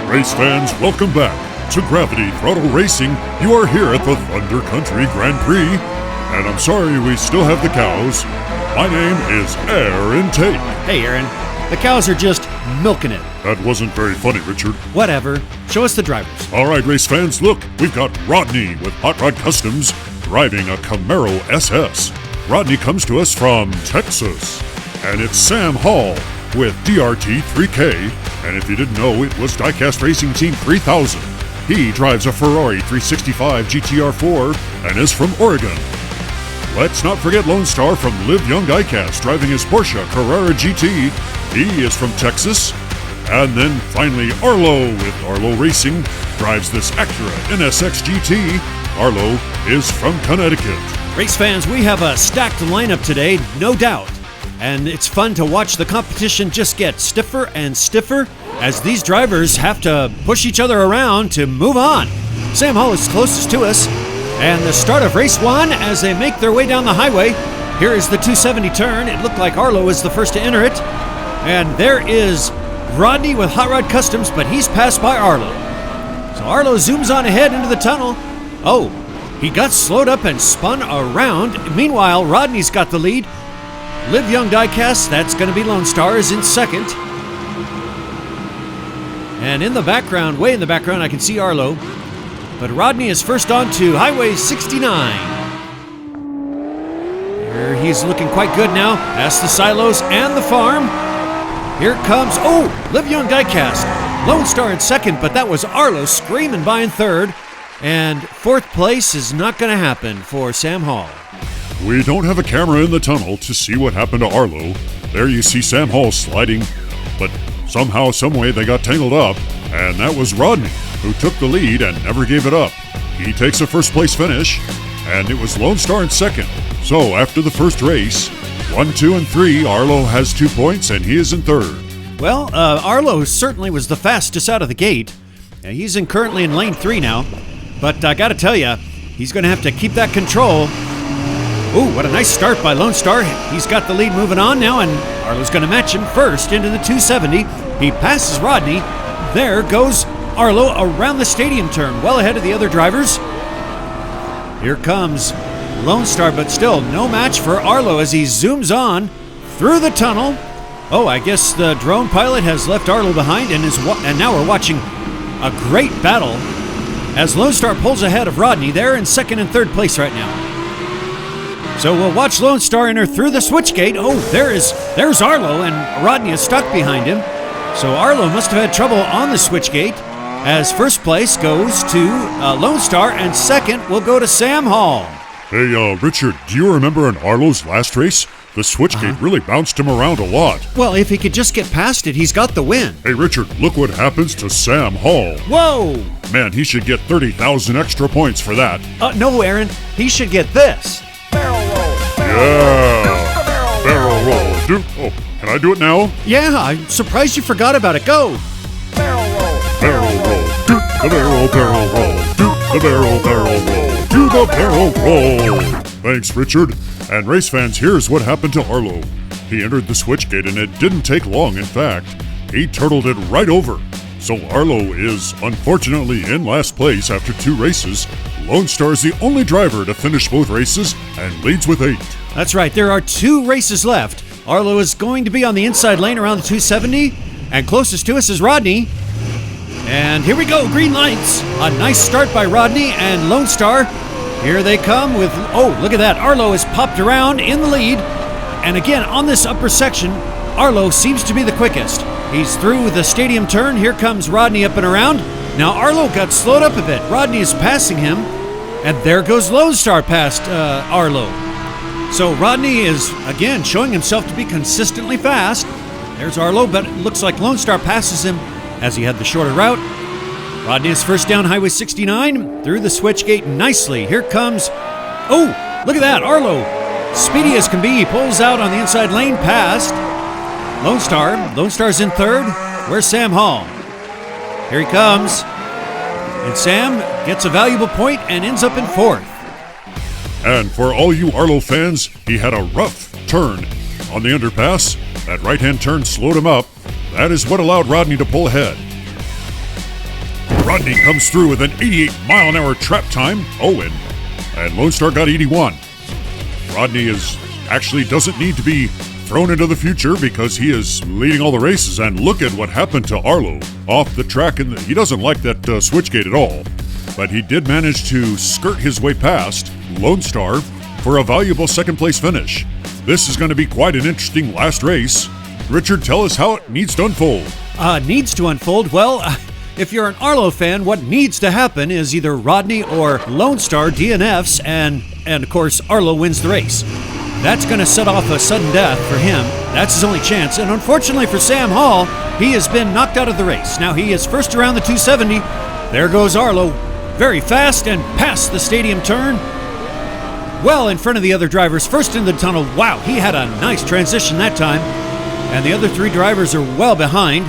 Race fans, welcome back to Gravity Throttle Racing. You are here at the Thunder Country Grand Prix, and I'm sorry we still have the cows. My name is Aaron Tate. Hey, Aaron. The cows are just milking it. That wasn't very funny, Richard. Whatever. Show us the drivers. All right, race fans, look. We've got Rodney with Hot Rod Customs driving a Camaro SS. Rodney comes to us from Texas. And it's Sam Hall with DRT 3K. And if you didn't know, it was Diecast Racing Team 3000. He drives a Ferrari 365 GTR4 and is from Oregon. Let's not forget Lone Star from Live Young Diecast driving his Porsche Carrera GT. He is from Texas. And then finally Arlo with Arlo Racing drives this Acura NSX GT. Arlo is from Connecticut. Race fans, we have a stacked lineup today, no doubt. And it's fun to watch the competition just get stiffer and stiffer as these drivers have to push each other around to move on. Sam Hall is closest to us. And the start of race one as they make their way down the highway. Here is the 270 turn. It looked like Arlo was the first to enter it. And there is Rodney with Hot Rod Customs, but he's passed by Arlo. So Arlo zooms on ahead into the tunnel. Oh, he got slowed up and spun around. Meanwhile, Rodney's got the lead. Live Young Diecast, that's going to be Lone Star, is in second. And in the background, way in the background, I can see Arlo. But Rodney is first on to Highway 69. Here he's looking quite good now, past the silos and the farm. Here comes, Live Young Diecast. Lone Star in second, but that was Arlo screaming by in third. And fourth place is not going to happen for Sam Hall. We don't have a camera in the tunnel to see what happened to Arlo. There you see Sam Hall sliding, but somehow, someway they got tangled up, and that was Rodney, who took the lead and never gave it up. He takes a first place finish, and it was Lone Star in second. So after the first race, 1, 2, and 3, Arlo has 2 points, and he is in third. Well, Arlo certainly was the fastest out of the gate. He's currently in lane 3 now, but I gotta tell you, he's gonna have to keep that control. Ooh, what a nice start by Lone Star. He's got the lead moving on now, and Arlo's gonna match him first into the 270. He passes Rodney. There goes Arlo around the stadium turn, well ahead of the other drivers. Here comes Lone Star, but still no match for Arlo as he zooms on through the tunnel. Oh, I guess the drone pilot has left Arlo behind, and now we're watching a great battle as Lone Star pulls ahead of Rodney. They're in second and third place right now. So we'll watch Lone Star enter through the switch gate. Oh, there's Arlo, and Rodney is stuck behind him. So Arlo must have had trouble on the switch gate, as first place goes to Lone Star, and second will go to Sam Hall. Hey, Richard, do you remember in Arlo's last race? The switch gate really bounced him around a lot. Well, if he could just get past it, he's got the win. Hey, Richard, look what happens to Sam Hall. Whoa! Man, he should get 30,000 extra points for that. No, Aaron, he should get this. Barrel roll. Yeah! Barrel roll. Oh, can I do it now? Yeah, I'm surprised you forgot about it. Go! Barrel roll. Barrel roll. Do the barrel roll. Do the barrel roll. Do the barrel roll. Thanks, Richard. And race fans, here's what happened to Arlo. He entered the switch gate and it didn't take long. In fact, he turtled it right over. So Arlo is unfortunately in last place after 2 races. Lone Star is the only driver to finish both races and leads with 8. That's right, there are 2 races left. Arlo is going to be on the inside lane around the 270, and closest to us is Rodney. And here we go, green lights. A nice start by Rodney and Lone Star. Here they come with, look at that. Arlo is popped around in the lead. And again, on this upper section, Arlo seems to be the quickest. He's through the stadium turn. Here comes Rodney up and around. Now Arlo got slowed up a bit. Rodney is passing him. And there goes Lone Star past Arlo. So Rodney is, again, showing himself to be consistently fast. There's Arlo, but it looks like Lone Star passes him as he had the shorter route. Rodney is first down Highway 69 through the switch gate nicely. Here comes, look at that, Arlo. Speedy as can be, he pulls out on the inside lane past Lone Star. Lone Star's in third. Where's Sam Hall? Here he comes. And Sam gets a valuable point and ends up in fourth. And for all you Arlo fans, he had a rough turn on the underpass. That right-hand turn slowed him up. That is what allowed Rodney to pull ahead. Rodney comes through with an 88-mile-an-hour trap time. Oh, and Lone Star got 81. Rodney actually doesn't need to be thrown into the future because he is leading all the races. And look at what happened to Arlo off the track. And he doesn't like that switchgate at all. But he did manage to skirt his way past Lone Star for a valuable second-place finish. This is going to be quite an interesting last race. Richard, tell us how it needs to unfold. Needs to unfold? Well, if you're an Arlo fan, what needs to happen is either Rodney or Lone Star DNFs, and of course, Arlo wins the race. That's going to set off a sudden death for him. That's his only chance. And unfortunately for Sam Hall, he has been knocked out of the race. Now he is first around the 270. There goes Arlo, very fast and past the stadium turn. Well in front of the other drivers, first in the tunnel. Wow, he had a nice transition that time. And the other three drivers are well behind.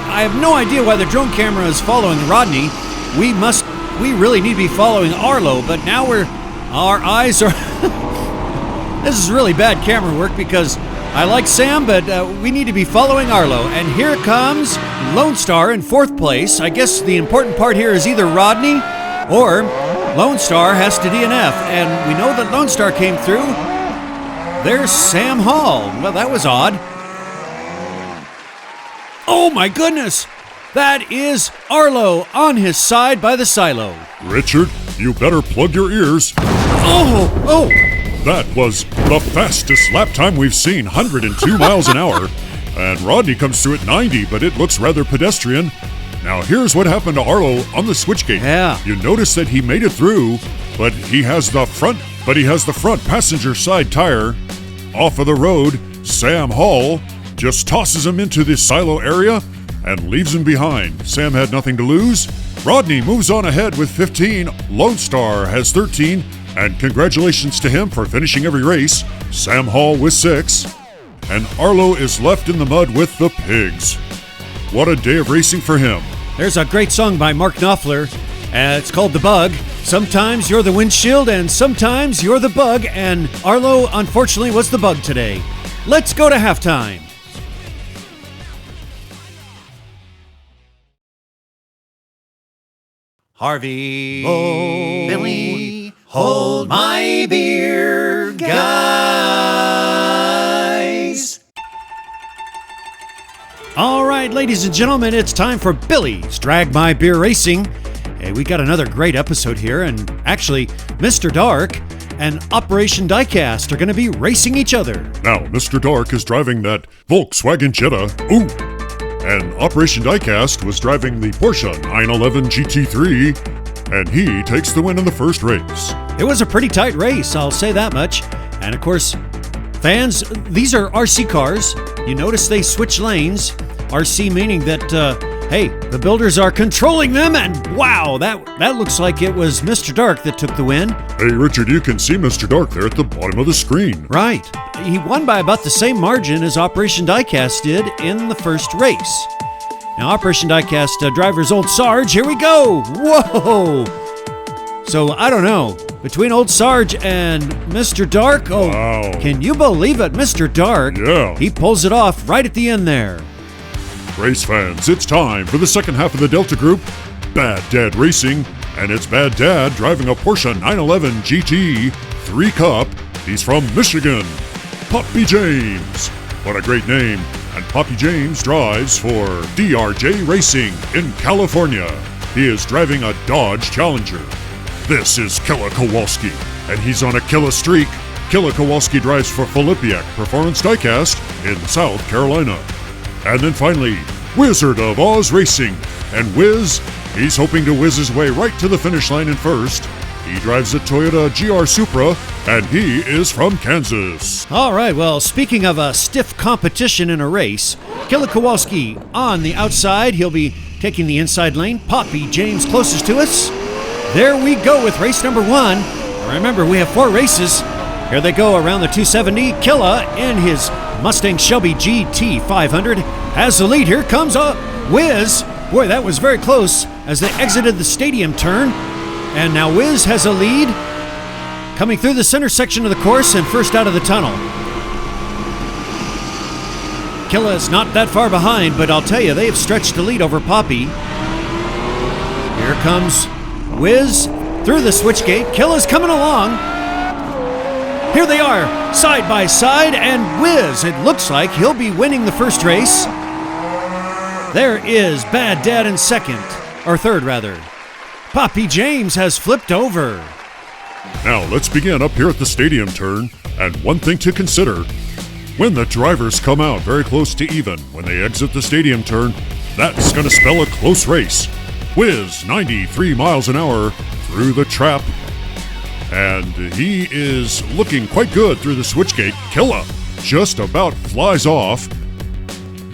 I have no idea why the drone camera is following Rodney. We really need to be following Arlo, but now our eyes are... This is really bad camera work because I like Sam, but we need to be following Arlo. And here comes Lone Star in fourth place. I guess the important part here is either Rodney or Lone Star has to DNF. And we know that Lone Star came through. There's Sam Hall. Well, that was odd. Oh my goodness! That is Arlo on his side by the silo. Richard, you better plug your ears. Oh! That was the fastest lap time we've seen, 102 miles an hour. And Rodney comes through at 90, but it looks rather pedestrian. Now here's what happened to Arlo on the switchgate. Yeah. You notice that he made it through, but he has the front passenger side tire off of the road. Sam Hall just tosses him into the silo area and leaves him behind. Sam had nothing to lose. Rodney moves on ahead with 15. Lone Star has 13. And congratulations to him for finishing every race. Sam Hall with 6. And Arlo is left in the mud with the pigs. What a day of racing for him. There's a great song by Mark Knopfler. It's called The Bug. Sometimes you're the windshield and sometimes you're the bug. And Arlo, unfortunately, was the bug today. Let's go to halftime. Harvey, Billy, hold my beer, guys. All right, ladies and gentlemen, it's time for Billy's Drag My Beer Racing. Hey, we got another great episode here, and actually, Mr. Dark and Operation Diecast are going to be racing each other. Now, Mr. Dark is driving that Volkswagen Jetta. Ooh! And Operation Diecast was driving the Porsche 911 GT3, and he takes the win in the first race. It was a pretty tight race, I'll say that much. And of course, fans, these are RC cars. You notice they switch lanes. RC meaning that, hey, the builders are controlling them, and wow, that looks like it was Mr. Dark that took the win. Hey, Richard, you can see Mr. Dark there at the bottom of the screen. Right. He won by about the same margin as Operation Diecast did in the first race. Now, Operation Diecast driver's Old Sarge, here we go! Whoa! So, I don't know. Between Old Sarge and Mr. Dark, oh, wow. Can you believe it? Mr. Dark, yeah. He pulls it off right at the end there. Race fans, it's time for the second half of the Delta Group, Bad Dad Racing, and it's Bad Dad driving a Porsche 911 GT 3 Cup. He's from Michigan. Poppy James. What a great name. And Poppy James drives for DRJ Racing in California. He is driving a Dodge Challenger. This is Killa Kowalski, and he's on a killer streak. Killa Kowalski drives for Filipiak Performance Diecast in South Carolina. And then finally, Wizard of Oz Racing. And Wiz, he's hoping to whiz his way right to the finish line in first. He drives a Toyota GR Supra, and he is from Kansas. All right, well, speaking of a stiff competition in a race, Killa Kowalski on the outside. He'll be taking the inside lane. Poppy James closest to us. There we go with race number 1. Remember, we have 4 races. Here they go around the 270. Killa in his Mustang Shelby GT 500 has the lead. Here comes Wiz. Boy, that was very close as they exited the stadium turn. And now Wiz has a lead coming through the center section of the course and first out of the tunnel. Killa is not that far behind, but I'll tell you, they have stretched the lead over Poppy. Here comes Whiz through the switchgate. Killa's coming along. Here they are, side by side, and Whiz, it looks like he'll be winning the first race. There is Bad Dad in second, or third rather. Poppy James has flipped over. Now let's begin up here at the stadium turn, and one thing to consider. When the drivers come out very close to even when they exit the stadium turn, that's going to spell a close race. Whiz, 93 miles an hour through the trap. And he is looking quite good through the switchgate. Killa just about flies off.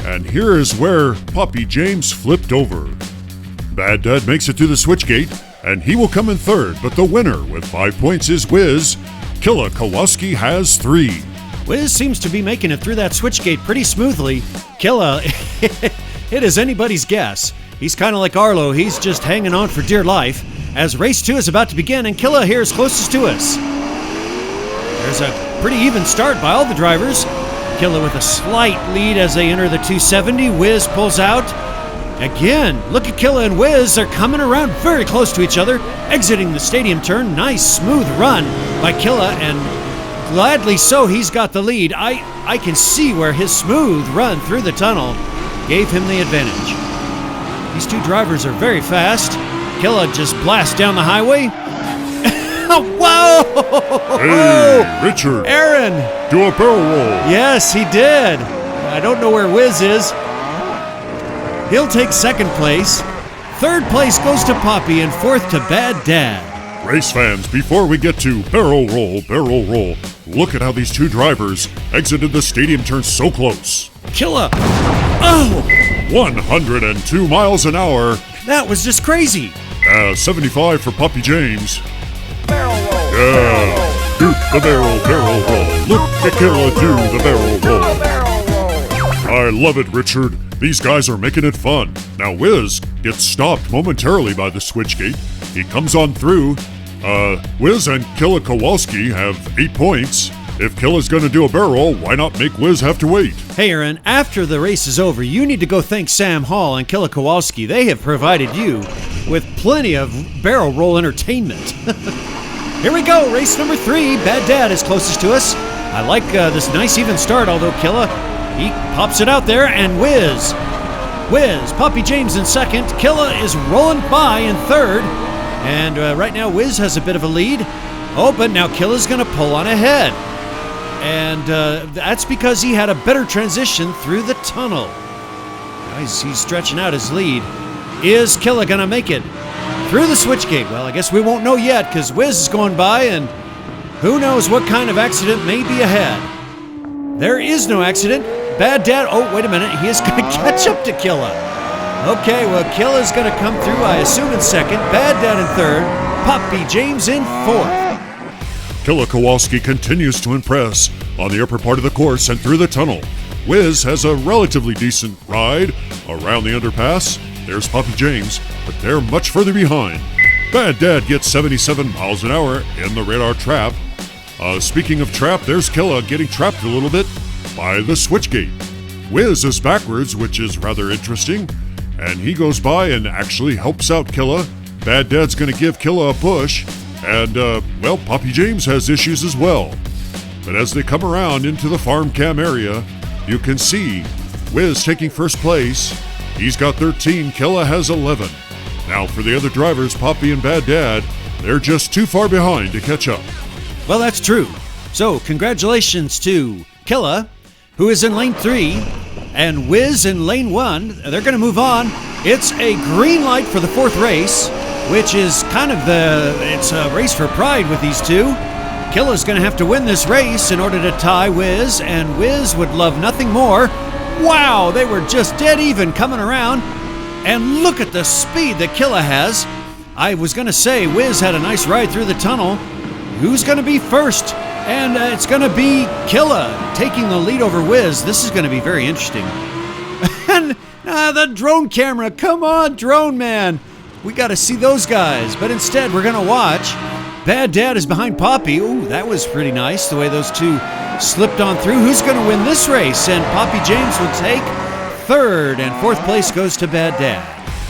And here is where Poppy James flipped over. Bad Dad makes it through the switchgate, and he will come in third, but the winner with 5 points is Whiz. Killa Kowalski has 3. Whiz seems to be making it through that switchgate pretty smoothly. Killa, it is anybody's guess. He's kind of like Arlo, he's just hanging on for dear life as race 2 is about to begin, and Killa here is closest to us. There's a pretty even start by all the drivers. Killa with a slight lead as they enter the 270. Whiz pulls out. Again, look at Killa and Whiz. They're coming around very close to each other, exiting the stadium turn. Nice, smooth run by Killa, and gladly so, he's got the lead. I can see where his smooth run through the tunnel gave him the advantage. These two drivers are very fast. Killa just blasts down the highway. Whoa! Hey, Richard. Aaron! Do a barrel roll. Yes, he did. I don't know where Whiz is. He'll take second place. Third place goes to Poppy, and fourth to Bad Dad. Race fans, before we get to barrel roll, look at how these two drivers exited the stadium turn so close. Killa! Oh! 102 miles an hour. That was just crazy. 75 for Poppy James. Barrel roll. Yeah. Do the barrel roll. Look at Killa do the barrel roll. Barrel roll. I love it, Richard. These guys are making it fun. Now Whiz gets stopped momentarily by the switchgate. He comes on through. Whiz and Killa Kowalski have 8 points. If Killa's gonna do a barrel roll, why not make Whiz have to wait? Hey Aaron, after the race is over, you need to go thank Sam Hall and Killa Kowalski. They have provided you with plenty of barrel roll entertainment. Here we go, race number 3. Bad Dad is closest to us. I like this nice even start, although Killa, he pops it out there, and Whiz, Poppy James in second. Killa is rolling by in third, and right now Whiz has a bit of a lead. Oh, but now Killa's gonna pull on ahead. And that's because he had a better transition through the tunnel. Now he's stretching out his lead. Is Killa gonna make it through the switchgate? Well, I guess we won't know yet because Whiz is going by, and who knows what kind of accident may be ahead. There is no accident. Bad Dad, oh, wait a minute. He is gonna catch up to Killa. Okay, well, Killa's gonna come through, I assume, in second. Bad Dad in third. Poppy James in fourth. Killa Kowalski continues to impress on the upper part of the course and through the tunnel. Whiz has a relatively decent ride around the underpass. There's Poppy James, but they're much further behind. Bad Dad gets 77 miles an hour in the radar trap. Speaking of trap, there's Killa getting trapped a little bit by the switchgate. Whiz is backwards, which is rather interesting, and he goes by and actually helps out Killa. Bad Dad's going to give Killa a push. And, well, Poppy James has issues as well. But as they come around into the farm cam area, you can see Whiz taking first place. He's got 13, Killa has 11. Now for the other drivers, Poppy and Bad Dad, they're just too far behind to catch up. Well, that's true. So, congratulations to Killa, who is in lane 3, and Whiz in lane 1. They're going to move on. It's a green light for the fourth race, which is kind of it's a race for pride with these two. Killa's going to have to win this race in order to tie Whiz, and Whiz would love nothing more. Wow, they were just dead even coming around. And look at the speed that Killa has. I was going to say Whiz had a nice ride through the tunnel. Who's going to be first? And it's going to be Killa taking the lead over Whiz. This is going to be very interesting. And the drone camera. Come on, drone man. We got to see those guys. But instead, we're going to watch. Bad Dad is behind Poppy. Ooh, that was pretty nice, the way those two slipped on through. Who's going to win this race? And Poppy James will take third, and fourth place goes to Bad Dad.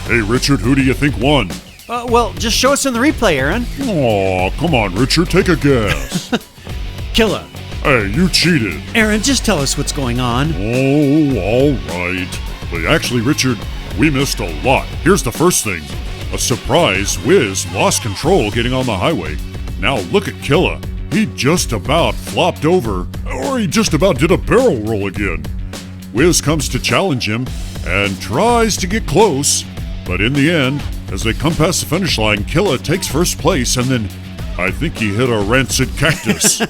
Hey, Richard, who do you think won? Well, just show us in the replay, Aaron. Aw, come on, Richard, take a guess. Killa. Hey, you cheated. Aaron, just tell us what's going on. Oh, all right. But actually, Richard, we missed a lot. Here's the first thing. A surprise, Wiz lost control getting on the highway. Now look at Killa. He just about flopped over, or he just about did a barrel roll again. Wiz comes to challenge him and tries to get close, but in the end, as they come past the finish line, Killa takes first place, and then I think he hit a rancid cactus.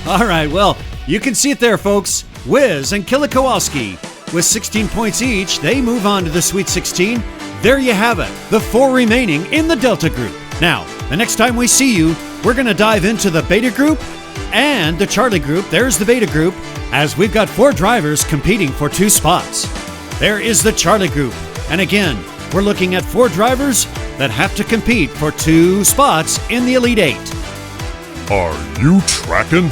All right, well, you can see it there, folks. Wiz and Killa Kowalski, with 16 points each, they move on to the Sweet 16. There you have it, the 4 remaining in the Delta Group. Now, the next time we see you, we're going to dive into the Beta Group and the Charlie Group. There's the Beta Group, as we've got 4 drivers competing for 2 spots. There is the Charlie Group, and again, we're looking at 4 drivers that have to compete for 2 spots in the Elite 8. Are you tracking?